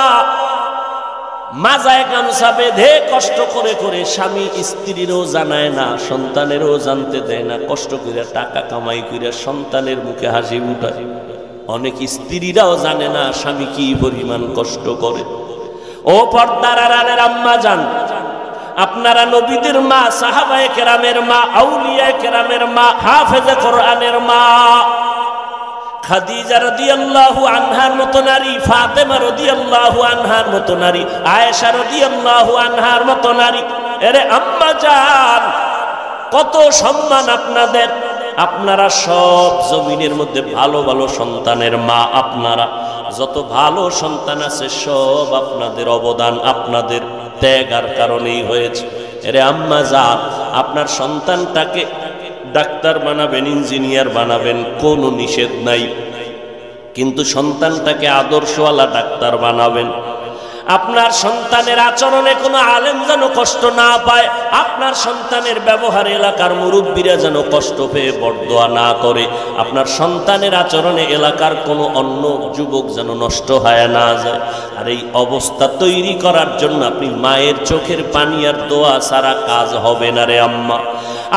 মাজায় গামছা বেঁধে কষ্ট করে করে, স্বামী স্ত্রীরও জানায় না, সন্তানেরও জানতে দেয় না, কষ্ট করে টাকা কামাই করে সন্তানের মুখে হাসি উঠায়। অনেক স্ত্রীরাও জানে না স্বামী কি পরিমাণ কষ্ট করে। ও পর্দার আড়ালের আম্মা জান, আপনারা নবীদের মা, সাহাবায়ে কেরামের মা, আউলিয়ায়ে কেরামের মা, হাফেজে কোরআনের মা, খাদিজা রাদিয়াল্লাহু আনহার মতো নারী, ফাতেমা রাদিয়াল্লাহু আনহার মতো নারী, আয়েশা রাদিয়াল্লাহু আনহার মতো নারী। এরে আম্মা জান, কত সম্মান আপনাদের। আপনারা সব জমিনের মধ্যে ভালো ভালো সন্তানের মা, আপনারা যত ভালো সন্তান আছে সব আপনাদের অবদান, আপনাদের ত্যাগের কারণেই হয়েছে। এরে আম্মা জান, আপনার সন্তানটাকে ডাক্তার বানাবেন, ইঞ্জিনিয়ার বানাবেন, কোনো নিষেধ নাই, কিন্তু সন্তানটাকে আদর্শওয়ালা ডাক্তার বানাবেন। আপনার সন্তানের আচরণে কোনো আলেম যেন কষ্ট না পায়, আপনার সন্তানের ব্যবহারে এলাকার মুরব্বীরা যেন কষ্ট পেয়ে বরদোয়া না করে, আপনার সন্তানের আচরণে এলাকার কোনো অন্য যুবক যেন নষ্ট হয়ে না যায়। আর এই অবস্থা তৈরি করার জন্য আপনি মায়ের চোখের পানি আর দোয়া ছাড়া কাজ হবে না রে আম্মা।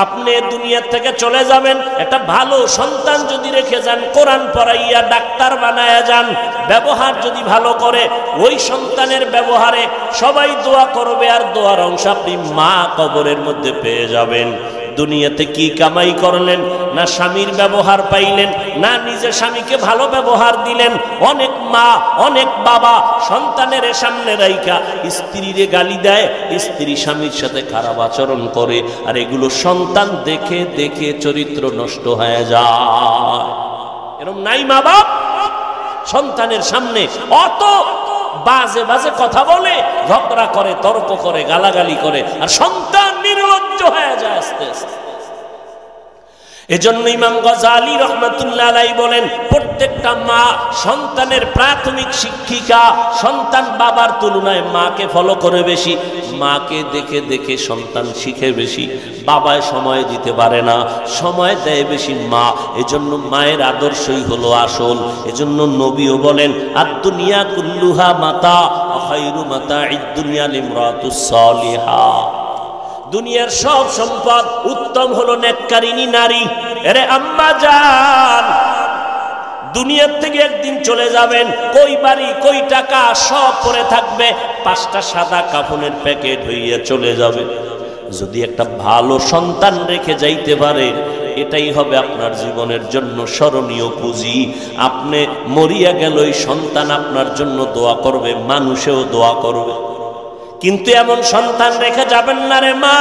আপনি দুনিয়া থেকে চলে যাবেন, একটা ভালো সন্তান যদি রেখে যান, কোরআন পড়াইয়া ডাক্তার বানায়া যান, ব্যবহার যদি ভালো করে, ওই সন্তানের ব্যবহারে সবাই দোয়া করবে, আর দোয়ার অংশ আপনি মা কবরের মধ্যে পেয়ে যাবেন। দুনিয়াতে কি কামাই করলেন? না স্বামীর ব্যবহার পাইলেন, না নিজে স্বামীকে ভালো ব্যবহার দিলেন। অনেক মা, অনেক বাবা সন্তানের সামনে রাইখা স্ত্রীরে গালি দেয়, স্ত্রী স্বামীর সাথে খারাপ আচরণ করে, আর এগুলো সন্তান দেখে দেখে চরিত্র নষ্ট হয়ে যায়। এরকম নাই মা বাপ? সন্তানের সামনে অত বাজে বাজে কথা বলে, ঝগড়া করে, তর্ক করে, গালাগালি করে, আর সন্তান নির্লজ্জ হয়ে যায় আস্তে আস্তে। এজন্য ইমাম গজালি রহমাতুল্লাহ আলাইহি বলেন, প্রত্যেকটা মা সন্তানের প্রাথমিক শিক্ষিকা। সন্তান বাবার তুলনায় মাকে ফলো করে বেশি, মাকে দেখে দেখে সন্তান শিখে বেশি। বাবায় সময় দিতে পারে না, সময় দেয় বেশি মা। এজন্য মায়ের আদর্শই হলো আসল। এজন্য নবীও বলেন, আদ-দুনিয়া কুল্লুহা মাতা ওয়া খায়রু মাতা'id দুনিয়া লিমরাতুস সালিহা। দুনিয়ার সব সম্পদ উত্তম হলো নেককারিনী নারী। আরে আম্মা জান, দুনিয়ার থেকে একদিন চলে যাবেন, কই বাড়ি কই টাকা সব পড়ে থাকবে, 5টা সাদা কাফনের প্যাকেট হইয়া চলে যাবে। যদি একটা ভালো সন্তান রেখে যাইতে পারে, এটাই হবে আপনার জীবনের জন্য স্মরণীয় পুঁজি। আপনি মরিয়া গেল, এই সন্তান আপনার জন্য দোয়া করবে, মানুষেও দোয়া করবে। কিন্তু এমন সন্তান রেখে যাবেন না রে মা,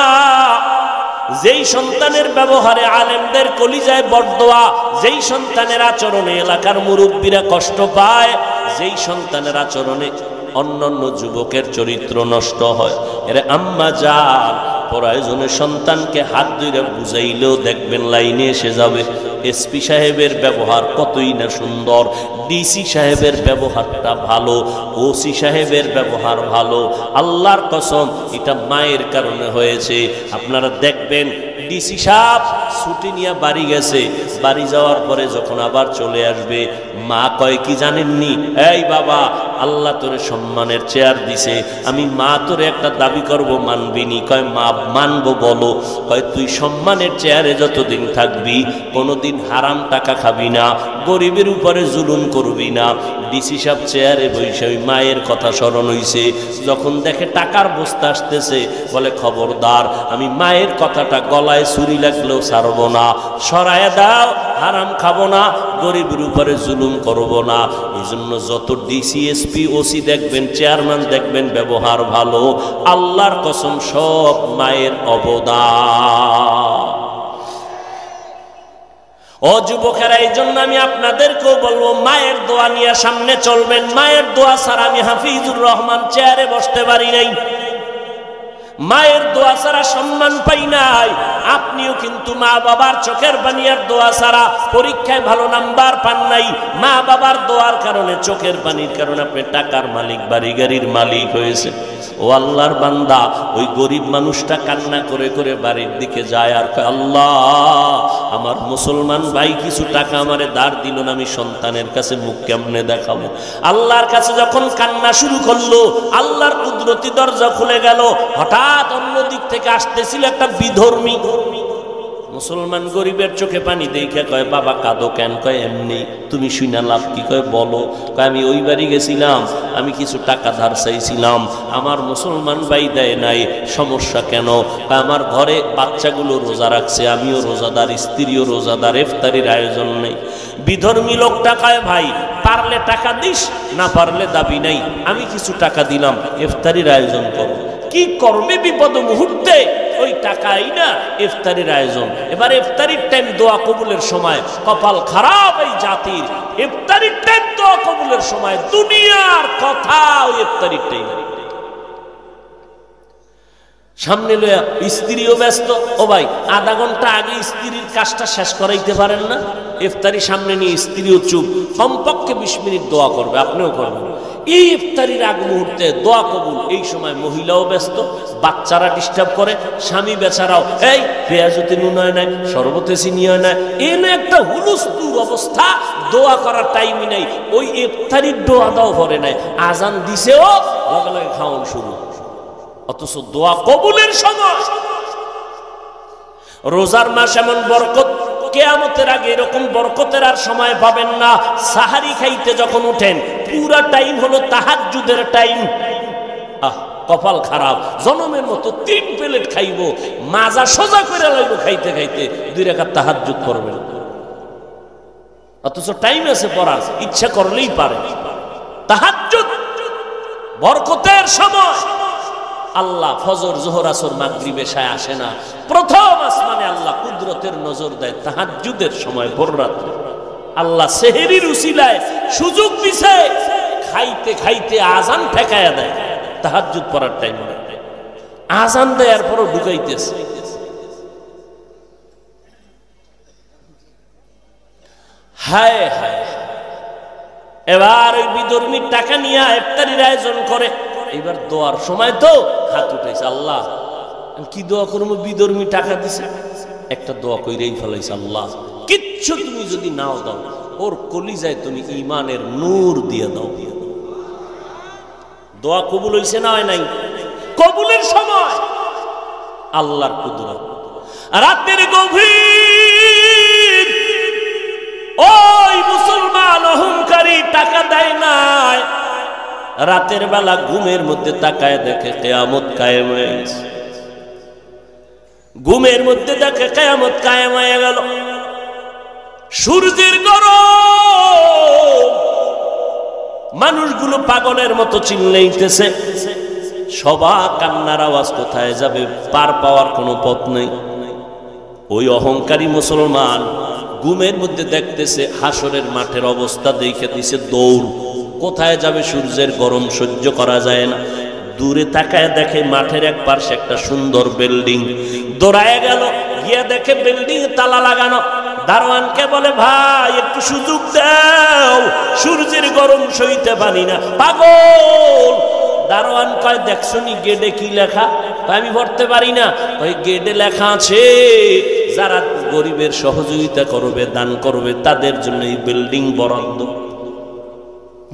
যেই সন্তানের ব্যবহারে আলেমদের কলিজায় বরদোয়া, যেই সন্তানের আচরণে এলাকার মুরব্বীরা কষ্ট পায়, যেই সন্তানের আচরণে অন্যান্য যুবকের চরিত্র নষ্ট হয়। এরে আম্মা জান, প্রয়োজনে সন্তানকে হাত ধরে বুঝাইলেও দেখবেন লাইনে এসে যাবে। এসপি সাহেবের ব্যবহার কতই না সুন্দর, ডিসি সাহেবের ব্যবহারটা ভালো, ওসি সাহেবের ব্যবহার ভালো। আল্লাহর কসম, এটা মায়ের কারণে হয়েছে। আপনারা দেখবেন ডিসি সাহেব ছুটি নিয়ে বাড়ি গেছে, বাড়ি যাওয়ার পরে যখন আবার চলে আসবে, মা কয় কি জানেননি, এই বাবা, আল্লাহ তোরে সম্মানের চেয়ার দিছে, আমি মা তোরে একটা দাবি করব, মানবিনি? কয় মা মানবো, বলো। কয় তুই সম্মানের চেয়ারে যতদিন থাকবি, কোনোদিন হারাম টাকা খাবি না, গরিবের উপরে জুলুম করবি না। ডিসি সাহেব চেয়ারে বসে ওই মায়ের কথা স্মরণ হইছে, যখন দেখে টাকার বস্তা আসতেছে, বলে খবরদার, আমি মায়ের কথাটা গলায় ছুরি লাগলেও ছাড়ব না, সরায় দাও, হারাম খাবো না, গরিবের উপরে জুলুম করব না। এই জন্য যত ডিসি, এসপি, ওসি দেখবেন, চেয়ারম্যান দেখবেন ব্যবহার ভালো, আল্লাহর কসম সব মায়ের অবদান। ও যুবকেরা, এই জন্য আমি আপনাদেরকেও বলবো, মায়ের দোয়া নিয়ে সামনে চলবেন। মায়ের দোয়া ছাড়া আমি হাফিজুর রহমান চেয়ারে বসতে পারি নাই, মায়ের দোয়া ছাড়া সম্মান পাই নাই। আপনিও কিন্তু মা বাবার চোখের পানির দোয়া ছাড়া পরীক্ষায় ভালো নাম্বার পান নাই। মা বাবার দোয়ার কারণে, চোখের পানির কারণে আপনি টাকার মালিক, বাড়ি গাড়ির মালিক হয়েছে। ও আল্লাহর বান্দা, ওই গরিব মানুষটা কান্না করে করে বাড়ির দিকে যায় আর কয়, আল্লাহ, আমার মুসলমান ভাই কিছু টাকা আমারে ধার দিল না, আমি সন্তানের কাছে মুখ কেমনে দেখাবো? আল্লাহর কাছে যখন কান্না শুরু করলো, আল্লাহর কুদরতি দরজা খুলে গেল। হঠাৎ অন্য দিক থেকে আসতেছিল একটা বিধর্মী মুসলমান, গরিবের চোখে পানি দেখে কয়, বাবা কাঁদো কেন? কয় এমনি। তুমি শুনা লাভ কি? কয় বলো। কয় আমি ওই বাড়ি গেছিলাম, আমি কিছু টাকা ধার চাইছিলাম, আমার মুসলমান ভাই দেয় নাই, সমস্যা কেন? কয় আমার ঘরে বাচ্চাগুলো রোজা রাখছে, আমিও রোজাদার, স্ত্রীও রোজাদার, ইফতারির আয়োজন নেই। বিধর্মী লোকটা কয়, ভাই পারলে টাকা দিস, না পারলে দাবি নাই, আমি কিছু টাকা দিলাম, ইফতারির আয়োজন করো। কি করবে বিপদ মুহূর্তে? ওই টাকাই না ইফতারির আয়োজন। এবার ইফতারির টাইম দোয়া কবুলের সময়, কপাল খারাপ এই জাতির। ইফতারির টাইম দোয়া কবুলের সময়, দুনিয়ার কথা ওই ইফতারির টাইম। সামনে লইয়া স্ত্রীও ব্যস্ত। ও ভাই, আধা ঘন্টা আগে স্ত্রীর কাজটা শেষ করাইতে পারেন না? ইফতারি সামনে নিয়ে স্ত্রীও চুপ। কমপক্ষে 20 মিনিট দোয়া করবে, আপনিও করবেন। এই ইফতারির আগ মুহূর্তে দোয়া কবুল। এই সময় মহিলাও ব্যস্ত, বাচ্চারা ডিস্টার্ব করে, স্বামী বেচারাও এই পেঁয়াজতে নুন হয় নাই, শরবতে চিনি হয় না, এনে একটা হুলুস্থুল অবস্থা, দোয়া করার টাইমই নাই। ওই ইফতারির দোয়া দাও ভরে নাই, আজান দিছেও লগে লগে খাওয়ান শুরু, অথচ দোয়া কবুলের সময়। রোজার মাস এমন বরকত, কিয়ামতের আগে এরকম বরকতের আর সময় পাবেন না। সাহারি খাইতে যখন উঠেন পুরা টাইম হলো তাহাজ্জুদের টাইম। কপাল খারাপ, জনমের মতো 3 প্লেট খাইব, মাজা সোজা করে লাগবে খাইতে খাইতে, 2 রাকাত তাহাজ্জুদ করবেন, অথচ টাইম আছে পড়ার, ইচ্ছা করলেই পারে। তাহাজ্জুদ বরকতের সময়। আল্লাহ ফজর, জোহর, আসর, মাগরিব, এশা আসে না, প্রথম আসমানে আল্লাহ কুদরতের নজর দেয় তাহাজ্জুদের সময়, ভোর রাত্রে। আল্লাহ সেহরির উসিলায় সুযোগ দিছে, খাইতে খাইতে আজান ঠেকায়া দেয়, তাহাজ্জুদ পড়ার টাইম আজান দেয়, এরপরও ঢুকাইতেছে। হায় হায়, এবার ওই বিধর্মীর টাকা নিয়ে ইফতারির আয়োজন করে। এবার দোয়ার সময় তো হাত উঠাইছে, আল্লাহ কি দোয়া করবো, বিধর্মী টাকা দিছে, একটা দোয়া কইরেই ফেলাইছে, আল্লাহ কিচ্ছু তুমি যদি নাও দাও, ওর কলিজায় তুমি ঈমানের নূর দিয়ে দাও। দোয়া কবুল হইছে না হয় নাই? কবুলের সময় আল্লাহর কুদরত। রাতের গভীর ওই মুসলমান অহংকারী টাকা দেয় নাই, রাতের বেলা ঘুমের মধ্যে তাকায় দেখে কিয়ামত কায়েম হয়ে গেছে। ঘুমের মধ্যে দেখে কিয়ামত কায়েম হয়ে গেল। সূর্যের গরম, মানুষগুলো পাগলের মতো চিল্লাইতেছে, সবার কান্নার আওয়াজ কোথায় যাবে, পার পাওয়ার কোনো পথ নেই। ওই অহংকারী মুসলমান ঘুমের মধ্যে দেখতেছে হাসরের মাঠের অবস্থা, দেখে দিছে দৌড়, কোথায় যাবে, সূর্যের গরম সহ্য করা যায় না। দূরে তাকায় দেখে মাঠের এক পাশে একটা সুন্দর বিল্ডিং, দৌড়ায় গেল, গিয়ে দেখে বিল্ডিং তালা লাগানো। দারোয়ানকে বলে, ভাই একটু সুযোগ দাও, সূর্যের গরম সইতে পারি না, পাগল। দারোয়ান কয়, দেখছনি গেটে কি লেখা? আমি পড়তে পারি না। ওই গেটে লেখা আছে, যারা গরিবের সহযোগিতা করবে, দান করবে, তাদের জন্য এই বিল্ডিং বরাদ্দ,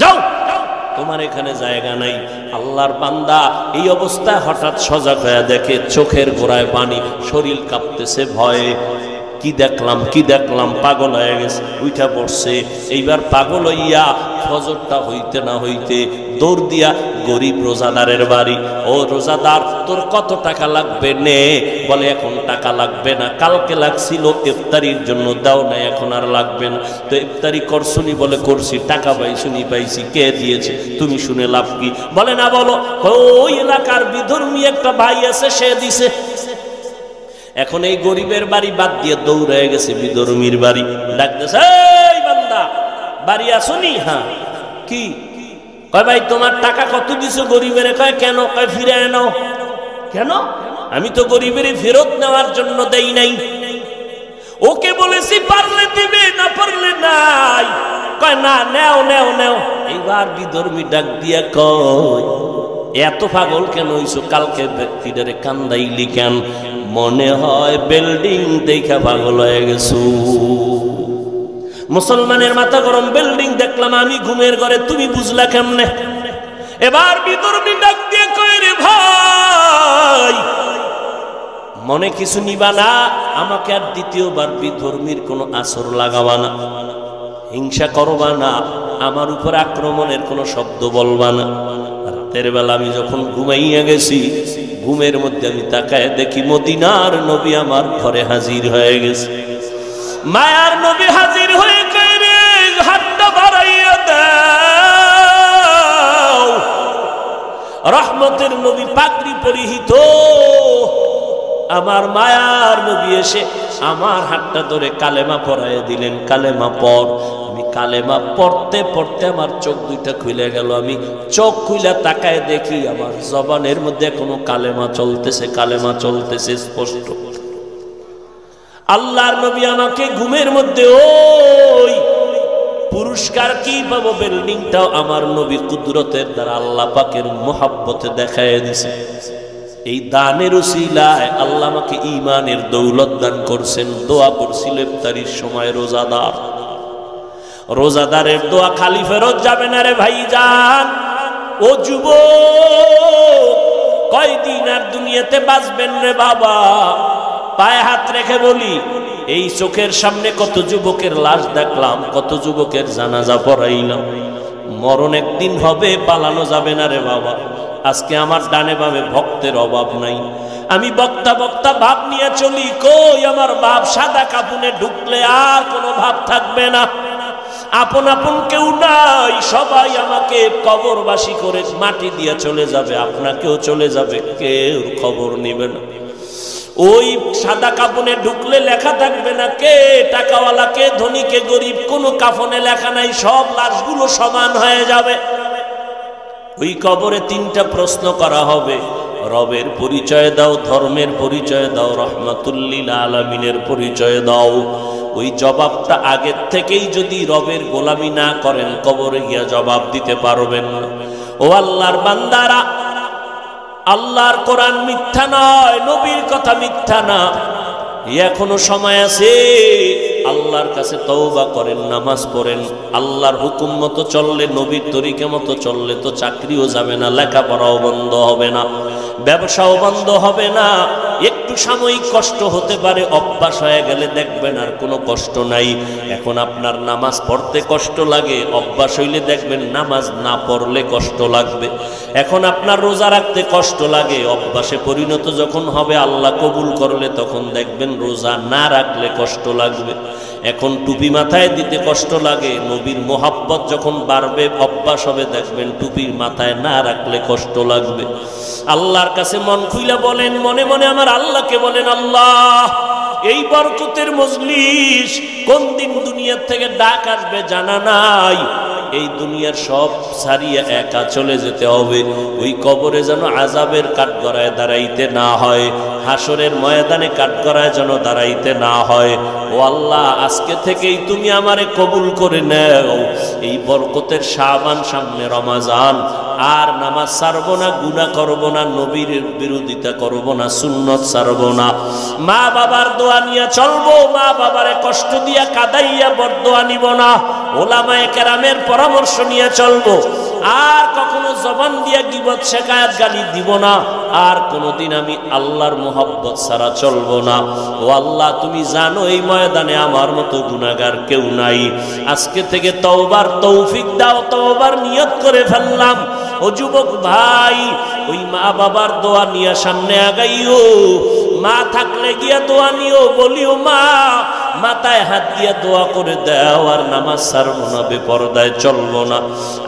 যাও, তোমার এখানে জায়গা নাই। আল্লাহর বান্দা এই অবস্থায় হঠাৎ সজাগ হয়ে দেখে চোখের গোড়ায় পানি, শরীর কাঁপতেছে ভয়ে। কি দেখলাম, কি দেখলাম, পাগল হয়ে গেছে, উঠা পড়ছে। এইবার পাগল হইয়া ফজরটা হইতে না হইতে দৌড় দিয়া গরিব রোজাদারের বাড়ি। ও রোজাদার, তোর কত টাকা লাগবে? নে। বলে, এখন টাকা লাগবে না, কালকে লাগছিল ইফতারির জন্য, দাও না, এখন আর লাগবে না। তো ইফতারি করছুনি? বলে করছি। টাকা পাইছুনি? পাইছি। কে দিয়েছে? তুমি শুনে লাভ কি? বলে না, বলো। ওই এলাকার বিধর্মী একটা ভাই আছে, সে দিছে। এখন এই গরিবের বাড়ি বাদ দিয়ে দৌড়ে গেছে বিধর্মীর বাড়ি। ডাকতেছে, এই বান্দা, বাড়ি আসুনি? হ্যাঁ। কি? কয়, ভাই তোমার টাকা কত দিছো গরিবের? কয়, কেন? কয়, ফিরে আনো। কেন? আমি তো গরিবের ফেরত নেওয়ার জন্য দেই নাই, ওকে বলেছি পারলে দিবে, না পারলে নাই। কয়, না, নেও নেও নেও। এইবার বিধর্মী ডাক দিয়া কয়, এত পাগল কেন হইছো? কালকে ব্যক্তিটারে কান্দাইলি কেন? মনে হয় বিল্ডিং দেখা পাগল হয়ে গেছো। মুসলমানের মাথা গরম, বিল্ডিং দেখলাম আমি ঘুমের ঘরে, তুমি বুঝলা কেমনে? এবার বিধর্মী ডাক দিয়ে কয়, রে ভাই, মনে কিছু নিবা না, আমাকে আর দ্বিতীয়বার বিধর্মীর কোনো আসর লাগাবা না, হিংসা করবা না, আমার উপর আক্রমণের কোনো শব্দ বলবা না। রাতের বেলা আমি যখন ঘুমাইয়া গেছি, ঘুমের মধ্যে আমি তাকায় দেখি মদিনার নবী আমার ঘরে হাজির হয়ে গেছে। মায়ার নবী হাজির হয়ে কয়, রে হাতটা বাড়াইয়া দাও। রহমতের নবী পাগড়ি পরিহিত, আমার মায়ার নবী এসে আমার হাতটা ধরে কালেমা পড়াইয়া দিলেন। কালেমা পড়। আমি কালেমা পড়তে পড়তে আমার চোখ দুইটা খুলে গেল। আমি চোখ খুলে তাকায় দেখি আমার জবানের মধ্যে কোনো কালেমা চলতেছে, কালেমা চলতেছে স্পষ্ট। আল্লাহর নবী আমাকে ঘুমের মধ্যে ওই পুরুষ পুরস্কার কি পাবো? বিল্ডিংটাও আমার নবী কুদরতের দ্বারা আল্লাহ পাকের মোহাব্বতে দেখায় দিছে। এই দানের উসিলায় আল্লাহ আমাকে ঈমানের দৌলত দান করছেন। দোয়া করছিল ইফতারির সময় রোজাদারের দোয়া খালি ফেরত যাবে না রে ভাইজান। ও যুবক, কয়দিন আর দুনিয়াতে বাঁচবেন রে বাবা? পায়ে হাত রেখে বলি, এই চোখের সামনে কত যুবকের লাশ দেখলাম, কত যুবকের জানাজা পড়াইলাম। মরণ একদিন হবে, পালানো যাবে না রে বাবা। আজকে আমার ডানে বামে ভক্তের অভাব নাই। আমি বক্তা ভাব নিয়ে চলি, কই আমার বাপ সাদা কাপুনে ঢুকলে আর কোনো ভাব থাকবে না। আপন কেউ নাই, সবাই আমাকে কবরবাসী করে মাটি দিয়ে চলে যাবে, আপনাকেও চলে যাবে, কেউ খবর নিবে না। ওই সাদা কাফনে ঢুকলে লেখা থাকবে না কে টাকাওয়ালা, কে ধনী, কে গরিব, কোনো কাফনে লেখা নাই, সব লাশগুলো সমান হয়ে যাবে। ওই কবরে তিনটা প্রশ্ন করা হবে, রবের পরিচয় দাও, ধর্মের পরিচয় দাও, রহমাতুল্লিল আলামিনের পরিচয় দাও। ওই জবাবটা আগের থেকেই যদি রবের গোলামি না করেন, কবরে গিয়া জবাব দিতে পারবেন না। ও আল্লাহর বান্দারা, আল্লাহর কোরআন মিথ্যা নয়, নবীর কথা মিথ্যা না। এখনো সময় আছে, আল্লাহর কাছে তওবা করেন, নামাজ পড়েন। আল্লাহর হুকুম মতো চললে, নবীর তরিকা মতো চললে তো চাকরিও যাবে না, লেখাপড়াও বন্ধ হবে না, ব্যবসাও বন্ধ হবে না। একটু সাময়িক কষ্ট হতে পারে, অভ্যাস হয়ে গেলে দেখবেন আর কোনো কষ্ট নাই। এখন আপনার নামাজ পড়তে কষ্ট লাগে, অভ্যাস হইলে দেখবেন নামাজ না পড়লে কষ্ট লাগবে। এখন আপনার রোজা রাখতে কষ্ট লাগে, অভ্যাসে পরিণত যখন হবে, আল্লাহ কবুল করলে তখন দেখবেন রোজা না রাখলে কষ্ট লাগবে। এখন টুপি মাথায় দিতে কষ্ট লাগে, নবীর মোহাব্বত যখন বাড়বে, অভ্যাস হবে, দেখবেন টুপির মাথায় না রাখলে কষ্ট লাগবে। আল্লাহর কাছে মন খুইলা বলেন, মনে মনে আমার আল্লাহকে বলেন, আল্লাহ এই বরকতের মজলিস কোন দিন দুনিয়ার থেকে ডাক আসবে জানা নাই। এই দুনিয়ার সব ছাড়িয়ে একা চলে যেতে হবে। ওই কবরে যেন আযাবের কাঠগড়ায় দাঁড়াইতে না হয়, হাসরের ময়দানে কাঠগড়ায় যেন দাঁড়াইতে না হয়। ও আল্লাহ, আজকে থেকেই তুমি আমারে কবুল করে নাও। এই বরকতের শাবান, সামনে রমাজান, আর নামাজ ছাড়বো না, গুনাহ করবো না, নবীর বিরোধিতা করবো না, সুন্নত ছাড়বো না। মা বাবার দোয়া নিয়ে চলবো, মা বাবারে কষ্ট দিয়া কাদাইয়া বরদোয়া নিব না। ওলামায়ে কেরামের পরামর্শ নিয়ে চলবো। আর কখনো জবান দিয়া গীবত, শিকায়াত, গালি দিব না। আর কোনোদিন আমি আল্লাহর মোহাব্বত ছাড়া চলবো না। ও আল্লাহ, তুমি জানো এই ময়দানে আমার মতো গুনাহগার কেউ নাই। আজকে থেকে তওবার তৌফিক দাও, তওবার নিয়ত করে ফেললাম। ও যুবক ভাই, ওই মা বাবার দোয়া নিয়ে সামনে আগাইও। মা থাকলে গিয়া দোয়া নিও, বলিও মা, মাথায় হাত দিয়া দোয়া করে দাও। আর নামাজ ছাড়বো না, বেপরদায় চলবো না,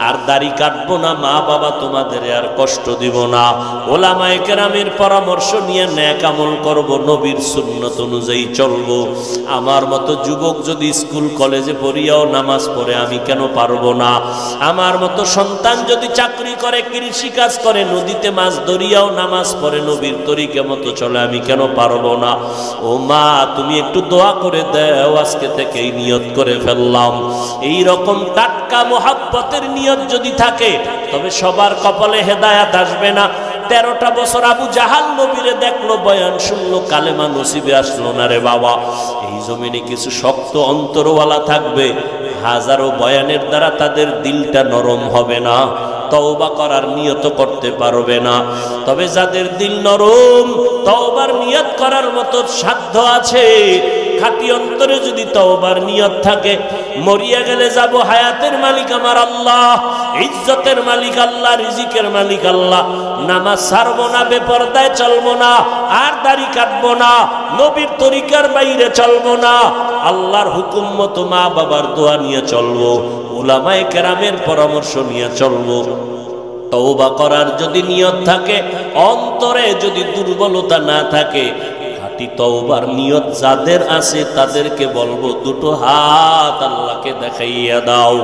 আর দাড়ি কাটবো না। মা বাবা তোমাদের আর কষ্ট দিব না। ওলামায়ে কেরামের পরামর্শ নিয়ে নেক আমল করবো, নবীর সুন্নত অনুযায়ী চলবো। আমার মতো যুবক যদি স্কুল কলেজে পড়িয়াও নামাজ পড়ে, আমি কেন পারবো না? আমার মতো সন্তান যদি চাকরি করে, কৃষি কাজ করে, নদীতে মাছ ধরিয়াও নামাজ পড়ে, নবীর তরিকা মতো চলে, আমি কেন পারবো না? ও মা, তুমি একটু দোয়া করে দাও। আজকে থেকেই নিয়ত করে ফেললাম। এই রকম টাটকা মোহাব্বতের নিয়ত যদি থাকে, তবে সবার কপালে হেদায়াত আসবে না। 13টা বছর আবু জাহাল নবীরে দেখলো, বয়ান শুনলো, কালেমা নসিবে আসলো না রে বাবা। এই জমিনে কিছু শক্ত অন্তরওয়ালা থাকবে, হাজারো বয়ানের দ্বারা তাদের দিলটা নরম হবে না, তওবা করার নিয়ত করতে পারবে না। তবে যাদের দিল নরম, তওবার নিয়ত করার মতো সাধ্য আছে, খাঁটি অন্তরে যদি তওবার নিয়ত থাকে, মরিয়া গেলে যাব, হায়াতের মালিক আমার আল্লাহ, ইজ্জতের মালিক আল্লাহ, রিজিকের মালিক আল্লাহ। নামাজ ছাড়বো না, বেপরদায় চলবো না, আর দাড়ি কাটবো না, নবীর তরিকার বাইরে চলবো না, আল্লাহর হুকুম মতো মা বাবার দোয়া নিয়ে চলবো, উলামায়ে কেরামের পরামর্শ নিয়ে চলবো। তওবা করার যদি নিয়ত থাকে, অন্তরে যদি দুর্বলতা না থাকে, খাঁটি তওবার নিয়ত যাদের আছে তাদেরকে বলবো, দুটো হাত আল্লাহকে দেখাইয়া দাও।